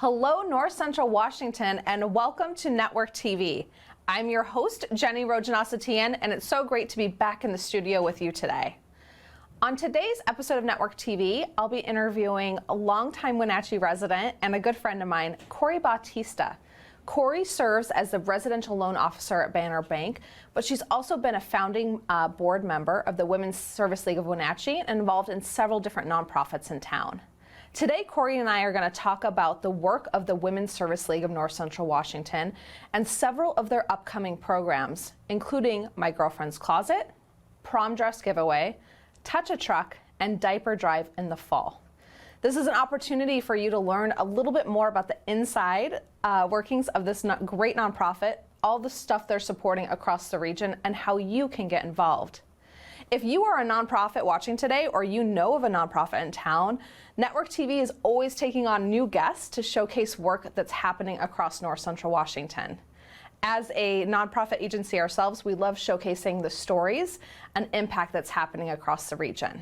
Hello, North Central Washington, and welcome to Network TV. I'm your host, Jenny Rojanasatian, and it's so great to be back in the studio with you today. On today's episode of Network TV, I'll be interviewing a longtime Wenatchee resident and a good friend of mine, Cori Bautista. Cori serves as the residential loan officer at Banner Bank, but she's also been a founding board member of the Women's Service League of Wenatchee and involved in several different nonprofits in town. Today, Cori and I are going to talk about the work of the Women's Service League of North Central Washington and several of their upcoming programs, including My Girlfriend's Closet, Prom Dress Giveaway, Touch a Truck, and Diaper Drive in the fall. This is an opportunity for you to learn a little bit more about the inside workings of this great nonprofit, all the stuff they're supporting across the region, and how you can get involved. If you are a nonprofit watching today, or you know of a nonprofit in town, Network TV is always taking on new guests to showcase work that's happening across North Central Washington. As a nonprofit agency ourselves, we love showcasing the stories and impact that's happening across the region.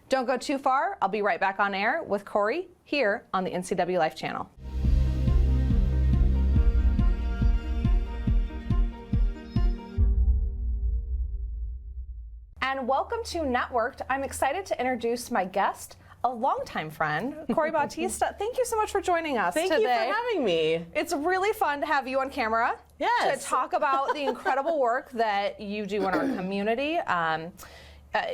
Don't go too far. I'll be right back on air with Cori here on the NCW Life channel. And welcome to Networked. I'm excited to introduce my guest, a longtime friend, Cori Bautista. Thank you so much for joining us today. Thank you for having me. It's really fun to have you on camera. Yes. To talk about the incredible work that you do in our community.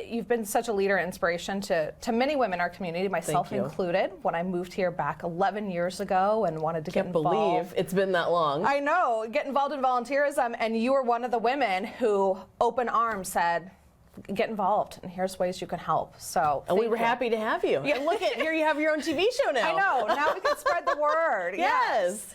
You've been such a leader and inspiration to many women in our community, myself included, when I moved here back 11 years ago and wanted to get involved. Can't believe it's been that long. I know, get involved in volunteerism, and you were one of the women who open arms said, get involved, and here's ways you can help. So, and we were happy to have you. Yeah. And look at here, you have your own TV show now. I know. Now we can spread the word. Yes.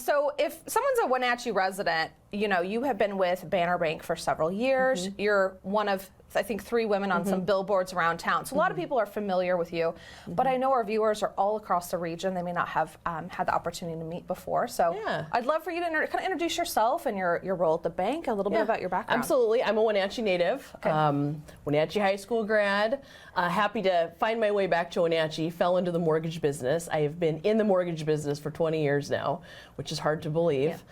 So if someone's a Wenatchee resident, you know, you have been with Banner Bank for several years. You're one of, I think, 3 women on some billboards around town. So a lot of people are familiar with you, but I know our viewers are all across the region. They may not have had the opportunity to meet before. So I'd love for you to kind of introduce yourself and your role at the bank, a little bit about your background. Absolutely. I'm a Wenatchee native, Wenatchee high school grad. Happy to find my way back to Wenatchee, fell into the mortgage business. I have been in the mortgage business for 20 years now, which is hard to believe.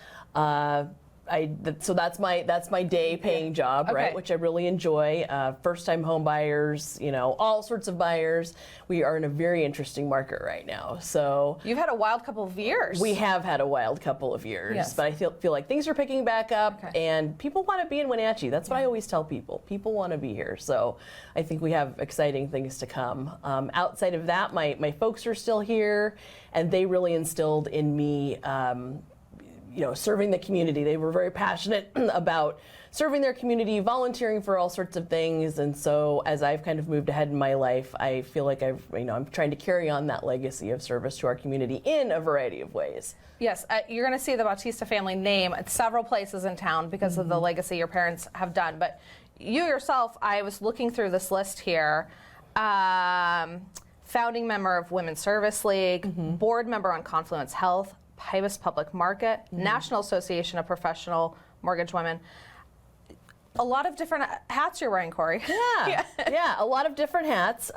So that's my day paying job, right? Which I really enjoy. First-time home buyers, you know, all sorts of buyers. We are in a very interesting market right now. So you've had a wild couple of years. We have had a wild couple of years, but I feel like things are picking back up, and people want to be in Wenatchee. That's what I always tell people. People want to be here. So I think we have exciting things to come. Outside of that, my folks are still here, and they really instilled in me serving the community. They were very passionate about serving their community, volunteering for all sorts of things. And so as I've kind of moved ahead in my life, I feel like I'm trying to carry on that legacy of service to our community in a variety of ways. Yes, you're going to see the Bautista family name at several places in town because of the legacy your parents have done. But you yourself, I was looking through this list here, founding member of Women's Service League, board member on Confluence Health, Pybus Public Market, National Association of Professional Mortgage Women. A lot of different hats you're wearing, Cori. Yeah, a lot of different hats.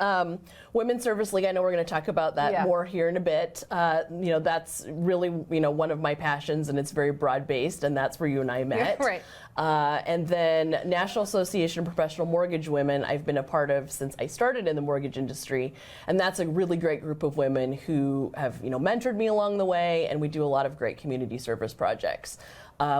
Women's Service League, I know we're going to talk about that more here in a bit. That's really, one of my passions, and it's very broad-based, and that's where you and I met. Right. And then National Association of Professional Mortgage Women, I've been a part of since I started in the mortgage industry, and that's a really great group of women who have, mentored me along the way, and we do a lot of great community service projects.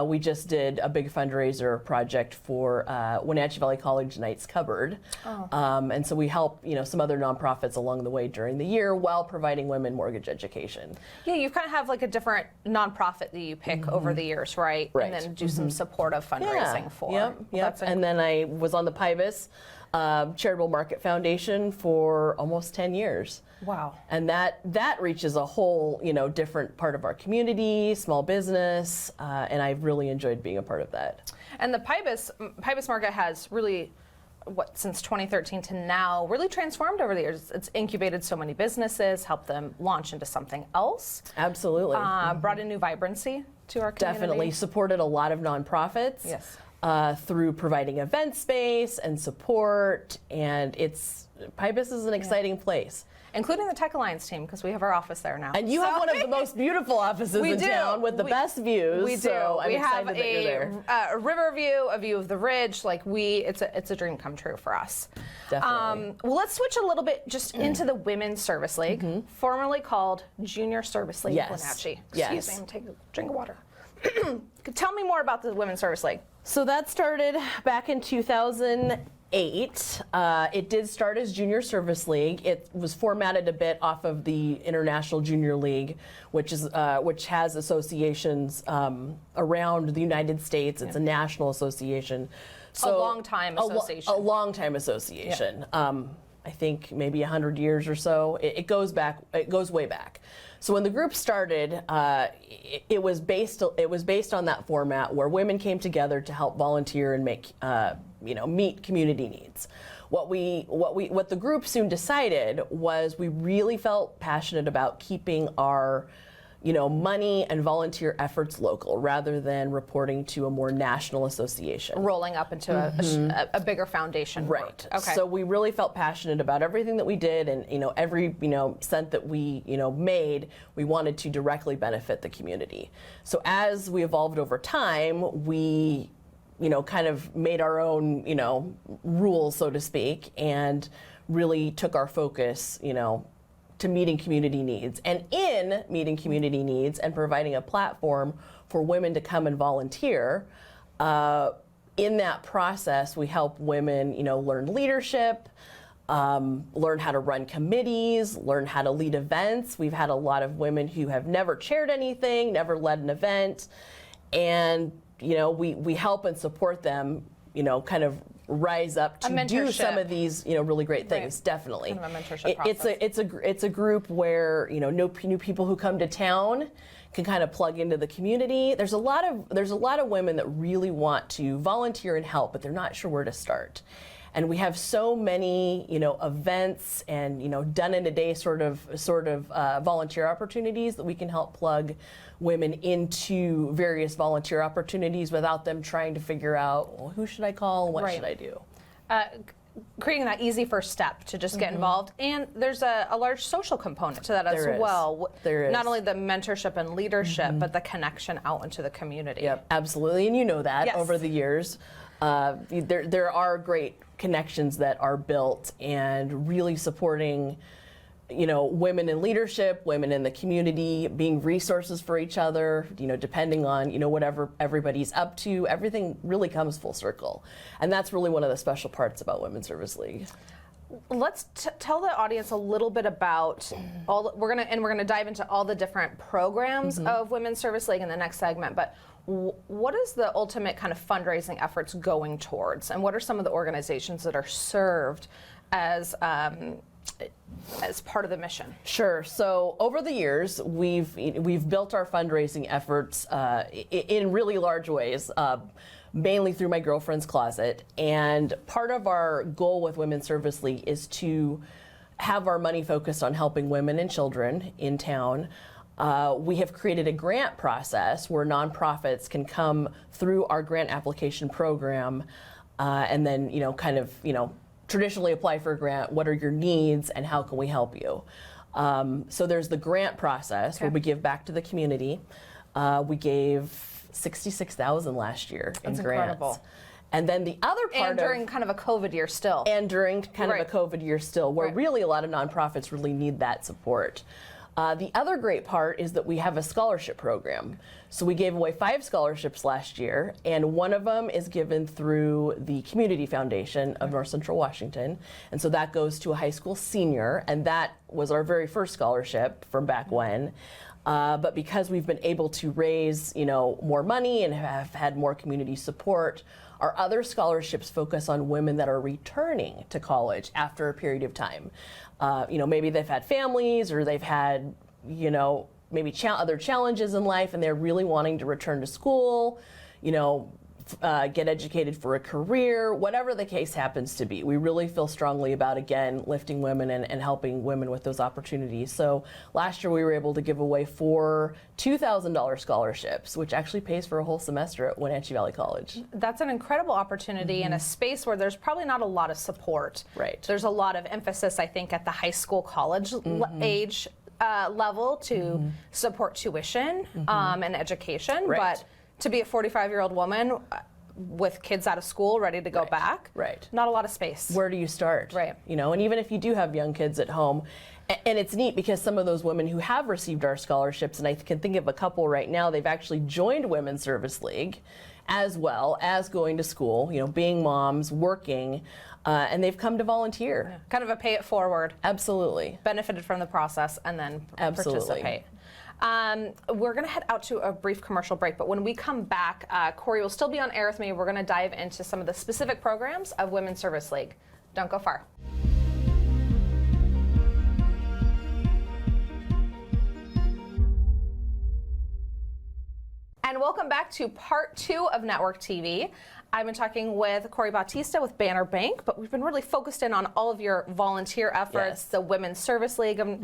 We just did a big fundraiser project for Wenatchee Valley College Knights Cupboard. And so we help, some other nonprofits along the way during the year while providing women mortgage education. Yeah, you kind of have like a different nonprofit that you pick over the years, right? And then do some supportive fundraising for. Yep. And then I was on the Pybus Charitable Market Foundation for almost 10 years. Wow. And that reaches a whole, different part of our community, small business, and I've really enjoyed being a part of that. And the Pybus Market has really, since 2013 to now, really transformed over the years. It's incubated so many businesses, helped them launch into something else. Absolutely. Brought in new vibrancy to our community. Definitely supported a lot of nonprofits. Yes. Through providing event space and support, and Pybus is an exciting place. including the Tech Alliance team, because we have our office there now. And you have one of the most beautiful offices in town with the best views. We do. So I'm we excited have that you're there. A river view, a view of the ridge. Like it's a dream come true for us. Definitely. Well, let's switch a little bit just into the Women's Service League, formerly called Junior Service League Wenatchee. Excuse me, I'm taking a drink of water. Tell me more about the Women's Service League. So that started back in 2008. It did start as Junior Service League. It was formatted a bit off of the International Junior League, which has associations around the United States. It's a national association. So a long-time association. A long-time association. I think maybe 100 years or so. It goes back. It goes way back. So when the group started, it was based on that format where women came together to help volunteer and make meet community needs. What the group soon decided was we really felt passionate about keeping our money and volunteer efforts local rather than reporting to a more national association. Rolling up into a bigger foundation. Right. Okay. So we really felt passionate about everything that we did, and every cent that we made, we wanted to directly benefit the community. So as we evolved over time, we kind of made our own rules, so to speak, and really took our focus to meeting community needs. And in meeting community needs and providing a platform for women to come and volunteer, in that process, we help women, learn leadership, learn how to run committees, learn how to lead events. We've had a lot of women who have never chaired anything, never led an event, and we help and support them, kind of rise up to do some of these really great things. Right. Definitely. Kind of a mentorship process. It's a group where new people who come to town can kind of plug into the community. There's a lot of women that really want to volunteer and help, but they're not sure where to start. And we have so many events and done in a day sort of volunteer opportunities that we can help plug women into various volunteer opportunities without them trying to figure out, well, who should I call and what should I do? Creating that easy first step to just get involved. And there's a large social component to that as well. There is. Not only the mentorship and leadership, but the connection out into the community. Yep, absolutely. And you know that over the years. There are great connections that are built, and really supporting women in leadership, women in the community, being resources for each other, depending on, whatever everybody's up to, everything really comes full circle. And that's really one of the special parts about Women's Service League. Let's tell the audience a little bit about we're gonna dive into all the different programs of Women's Service League in the next segment, but what is the ultimate kind of fundraising efforts going towards, and what are some of the organizations that are served as part of the mission? Sure. So over the years, we've built our fundraising efforts in really large ways, mainly through my girlfriend's closet. And part of our goal with Women's Service League is to have our money focused on helping women and children in town. We have created a grant process where nonprofits can come through our grant application program and then, traditionally apply for a grant. What are your needs and how can we help you? So there's the grant process where we give back to the community. We gave $66,000 last year in grants. Incredible. And then the other part and during kind of a COVID year still. And during kind of a COVID year still, where really a lot of nonprofits really need that support. The other great part is that we have a scholarship program. So we gave away 5 scholarships last year, and one of them is given through the Community Foundation of North Central Washington. And so that goes to a high school senior, and that was our very first scholarship from back when. But because we've been able to raise, more money and have had more community support, our other scholarships focus on women that are returning to college after a period of time. Maybe they've had families, or they've had, maybe other challenges in life, and they're really wanting to return to school, get educated for a career, whatever the case happens to be. We really feel strongly about, again, lifting women and helping women with those opportunities. So last year we were able to give away 4 $2,000 scholarships, which actually pays for a whole semester at Wenatchee Valley College. That's an incredible opportunity in a space where there's probably not a lot of support. Right. There's a lot of emphasis, I think, at the high school, college age level to support tuition and education. Right. But to be a 45-year-old woman with kids out of school ready to go back, not a lot of space. Where do you start? Right. You know, and even if you do have young kids at home, and it's neat because some of those women who have received our scholarships, and I can think of a couple right now, they've actually joined Women's Service League as well as going to school, you know, being moms, working, and they've come to volunteer. Yeah. Kind of a pay it forward. Absolutely. Benefited from the process and then participate. We're going to head out to a brief commercial break, but when we come back, Cori will still be on air with me. We're going to dive into some of the specific programs of Women's Service League. Don't go far. And welcome back to part 2 of Network TV. I've been talking with Cori Bautista with Banner Bank, but we've been really focused in on all of your volunteer efforts, the Women's Service League of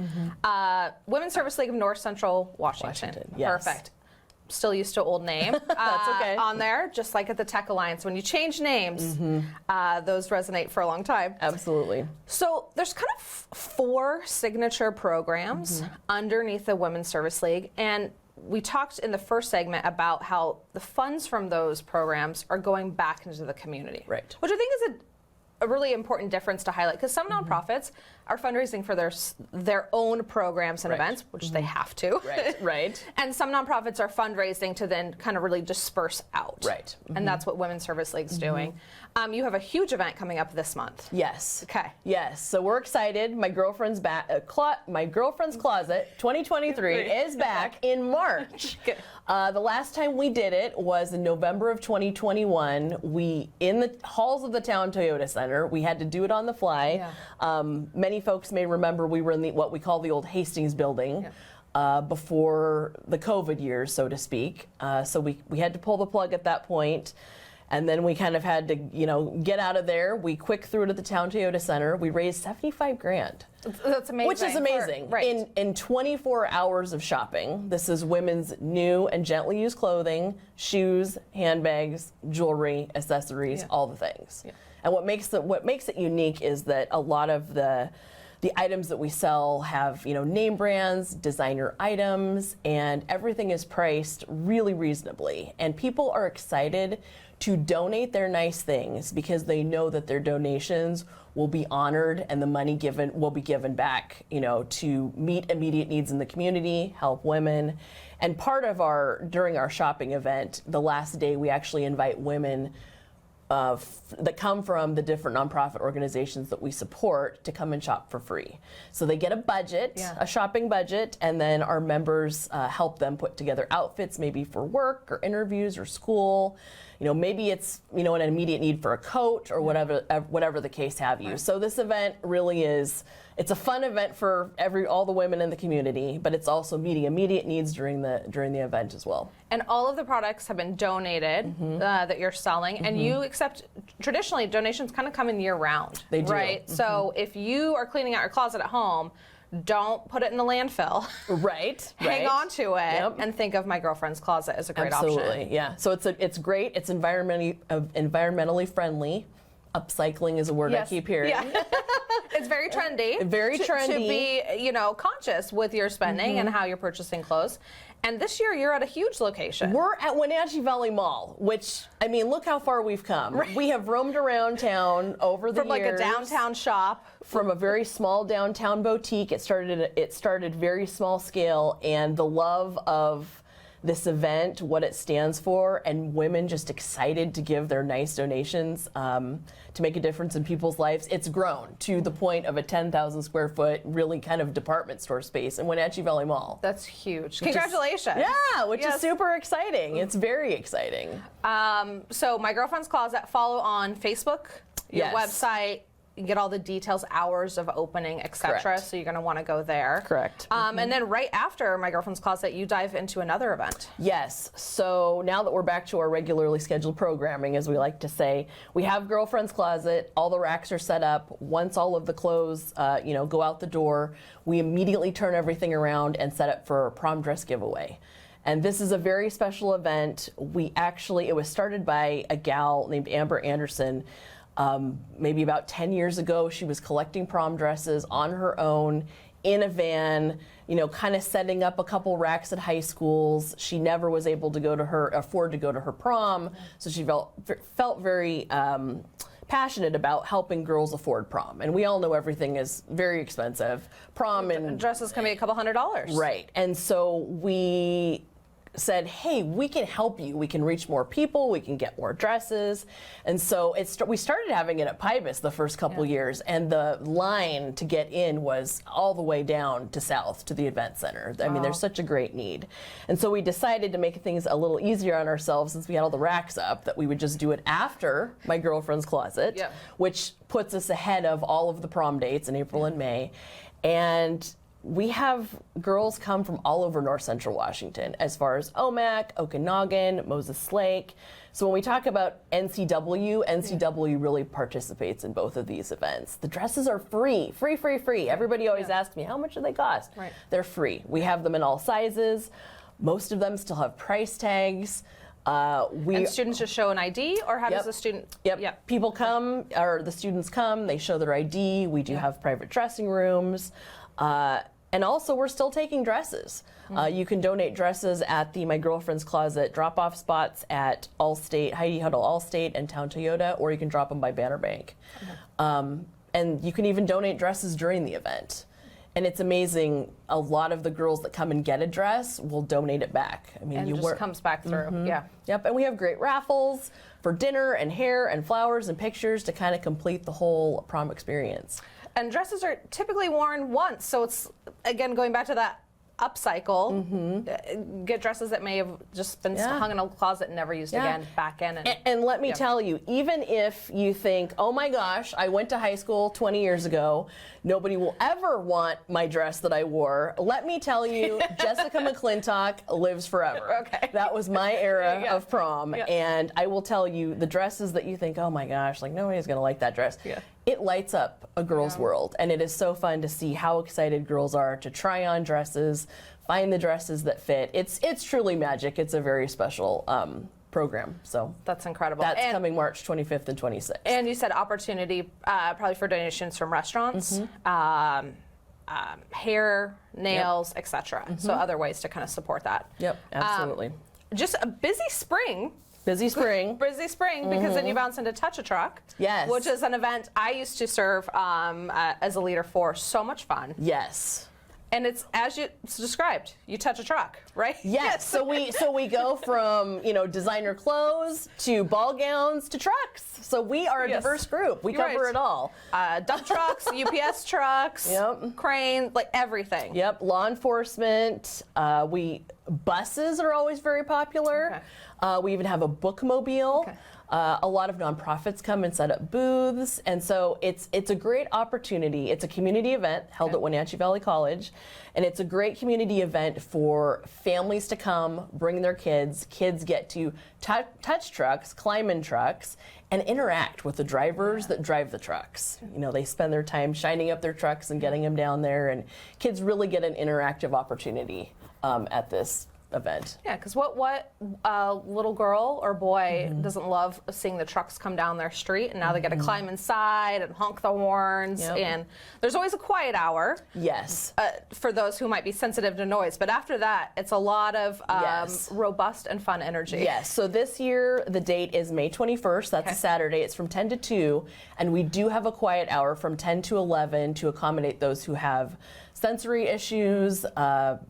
Women's Service League of North Central Washington. Yes. Perfect. Still used to old name. That's okay. On there, just like at the Tech Alliance, when you change names, those resonate for a long time. Absolutely. So there's kind of 4 signature programs underneath the Women's Service League, and we talked in the first segment about how the funds from those programs are going back into the community. Right. Which I think is a really important difference to highlight, because some nonprofits are fundraising for their own programs and events, which they have to. Right. And some nonprofits are fundraising to then kind of really disperse out. Right. And that's what Women's Service League's doing. You have a huge event coming up this month. Yes. Okay. Yes. So we're excited. My girlfriend's My Girlfriend's Closet 2023 is back in March. The last time we did it was in November of 2021. We, in the halls of the Town Toyota Center, we had to do it on the fly. Many folks may remember we were in what we call the old Hastings building. Before the COVID years, so to speak. So we had to pull the plug at that point. And then we kind of had to, get out of there. We quick threw it at the Town Toyota Center. We raised $75,000. That's amazing. Which is amazing. In 24 hours of shopping. This is women's new and gently used clothing, shoes, handbags, jewelry, accessories, all the things. And what makes it unique is that a lot of the items that we sell have, name brands, designer items, and everything is priced really reasonably. And people are excited to donate their nice things because they know that their donations will be honored and the money will be given back, to meet immediate needs in the community, help women. And part of during our shopping event, the last day, we actually invite women that come from the different nonprofit organizations that we support to come and shop for free. So they get a budget, a shopping budget, and then our members help them put together outfits, maybe for work or interviews or school. Maybe it's, an immediate need for a coat or whatever the case have you. So this event really it's a fun event for all the women in the community, but it's also meeting immediate needs during the event as well. And all of the products have been donated that you're selling, and you accept, traditionally, donations kind of come in year round. They do. Right? So if you are cleaning out your closet at home, don't put it in the landfill. Hang on to it and think of My Girlfriend's Closet as a great option. Absolutely, yeah. So it's great. It's environmentally friendly. Upcycling is a word I keep hearing. It's very trendy. Very trendy. To be, conscious with your spending and how you're purchasing clothes. And this year, you're at a huge location. We're at Wenatchee Valley Mall, which, look how far we've come. We have roamed around town over the years. From like a downtown shop. From a very small downtown boutique. It started very small scale, and the love of this event, what it stands for, and women just excited to give their nice donations to make a difference in people's lives. It's grown to the point of a 10,000 square foot, really kind of department store space in Wenatchee Valley Mall. That's huge. Congratulations. Which is super exciting. It's very exciting. So My Girlfriend's Closet, follow on Facebook, your website, you get all the details, hours of opening, etc. Correct. So you're going to want to go there. Correct. And then right after My Girlfriend's Closet, you dive into another event. Yes. So now that we're back to our regularly scheduled programming, as we like to say, we have Girlfriend's Closet. All the racks are set up. Once all of the clothes, go out the door, we immediately turn everything around and set up for prom dress giveaway. And this is a very special event. It was started by a gal named Amber Anderson. Maybe about 10 years ago, she was collecting prom dresses on her own in a van, kind of setting up a couple racks at high schools. She never was able to afford to go to her prom, so she felt very passionate about helping girls afford prom. And we all know everything is very expensive. Prom and dresses can be a couple $100s. Right. And so we said, hey, we can help you. We can reach more people. We can get more dresses. And so we started having it at Pybus the first couple years, and the line to get in was all the way down to South to the event center. I mean, there's such a great need. And so we decided to make things a little easier on ourselves, since we had all the racks up, that we would just do it after My Girlfriend's Closet, which puts us ahead of all of the prom dates in April and May. And we have girls come from all over North Central Washington, as far as Omak, Okanagan, Moses Lake. So when we talk about NCW really participates in both of these events. The dresses are free. Everybody always asks me, how much do they cost? Right. They're free. We have them in all sizes. Most of them still have price tags. And students just show an ID, or how does the student? People come, or the students come, they show their ID. We do have private dressing rooms. And also, we're still taking dresses. You can donate dresses at the My Girlfriend's Closet drop-off spots at Allstate, Heidi Huddle Allstate, and Town Toyota, or you can drop them by Banner Bank. And you can even donate dresses during the event. And it's amazing, a lot of the girls that come and get a dress will donate it back. I mean, and it just comes back through, Yep, and we have great raffles for dinner and hair and flowers and pictures to kind of complete the whole prom experience. And dresses are typically worn once, so it's, again, going back to that upcycle, get dresses that may have just been hung in a closet and never used again, back in. And let me tell you, even if you think, oh my gosh, I went to high school 20 years ago, nobody will ever want my dress that I wore, let me tell you, Jessica McClintock lives forever. Okay. That was my era of prom, and I will tell you, the dresses that you think, oh my gosh, like nobody's gonna like that dress, it lights up a girl's world, and it is so fun to see how excited girls are to try on dresses, find the dresses that fit. It's truly magic. It's a very special program. So that's incredible. That's coming March 25th and 26th. And you said opportunity probably for donations from restaurants, hair, nails, etc. So other ways to kind of support that. Yep, absolutely. Just a busy spring. Busy spring. Busy spring, because then you bounce into Touch a Truck. Yes. Which is an event I used to serve as a leader for. So much fun. Yes. And it's as you described, you touch a truck, right? Yes. So we go from designer clothes to ball gowns to trucks. So we are a diverse group. We cover it all. Dump trucks, UPS trucks, cranes, like everything. Yep. Law enforcement. Buses are always very popular. We even have a bookmobile. A lot of nonprofits come and set up booths, and so it's a great opportunity. It's a community event held at Wenatchee Valley College, and it's a great community event for families to come, bring their kids. Kids get to touch trucks, climb in trucks, and interact with the drivers that drive the trucks. They spend their time shining up their trucks and getting them down there, and kids really get an interactive opportunity at this event. Yeah, because what little girl or boy doesn't love seeing the trucks come down their street, and now they get to climb inside and honk the horns, and there's always a quiet hour. Yes. For those who might be sensitive to noise, but after that, it's a lot of robust and fun energy. Yes, so this year the date is May 21st, that's a Saturday, it's from 10 to 2, and we do have a quiet hour from 10 to 11 to accommodate those who have sensory issues,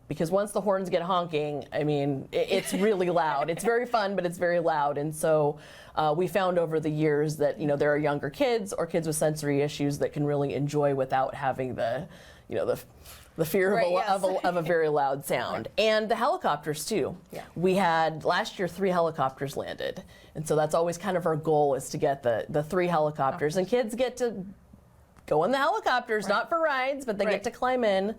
because once the horns get honking, I mean, it's really loud. It's very fun, but it's very loud. And so we found over the years that, there are younger kids or kids with sensory issues that can really enjoy without having the fear of a very loud sound. And the helicopters too. We had last year 3 helicopters landed. And so that's always kind of our goal, is to get the 3 helicopters. And kids get to go in the helicopters, not for rides, but they get to climb in.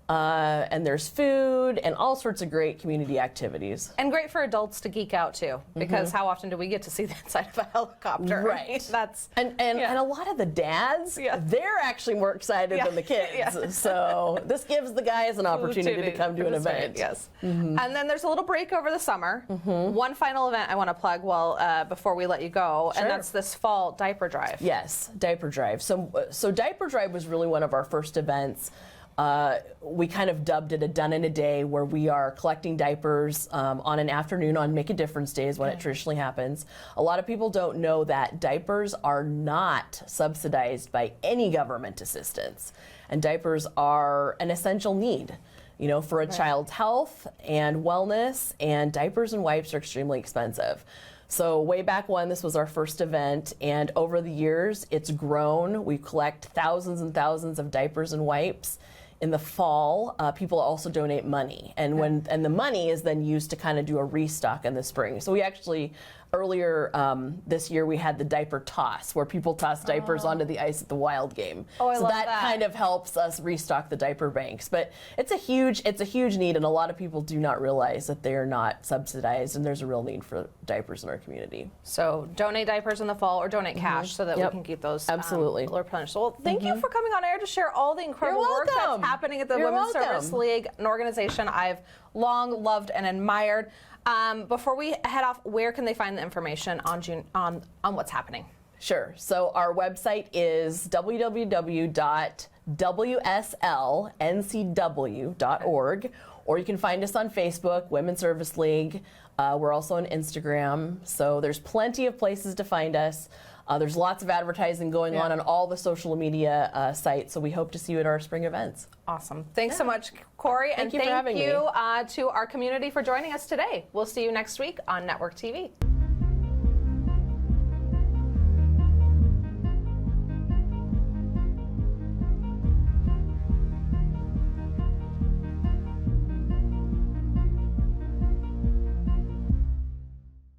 And there's food and all sorts of great community activities. And great for adults to geek out too, because how often do we get to see the inside of a helicopter? Right. That's and a lot of the dads, they're actually more excited than the kids. So this gives the guys an opportunity to come to an event. Yes. And then there's a little break over the summer. One final event I want to plug before we let you go, and that's this fall diaper drive. Yes, diaper drive. So diaper drive was really one of our first events. We kind of dubbed it a done in a day, where we are collecting diapers on an afternoon on Make a Difference days when it traditionally happens. A lot of people don't know that diapers are not subsidized by any government assistance, and diapers are an essential need, you know, for a child's health and wellness, and diapers and wipes are extremely expensive. So way back when, this was our first event, and over the years it's grown. We collect thousands and thousands of diapers and wipes. In the fall, people also donate money, and the money is then used to kind of do a restock in the spring. So we actually, earlier this year, we had the diaper toss, where people toss diapers onto the ice at the Wild game. Oh, I so love that kind of helps us restock the diaper banks. But it's a huge need, and a lot of people do not realize that they are not subsidized, and there's a real need for diapers in our community. So donate diapers in the fall, or donate cash, so that we can keep those replenished. So thank you for coming on air to share all the incredible work that's happening at the Women's Service League, an organization I've long loved and admired. Before we head off, where can they find the information on what's happening? Sure. So our website is www.wslncw.org, or you can find us on Facebook, Women's Service League. We're also on Instagram. So there's plenty of places to find us. There's lots of advertising going on all the social media sites, so we hope to see you at our spring events. Awesome. Thanks so much, Cori. Thank you for having me. To our community for joining us today. We'll see you next week on Network TV.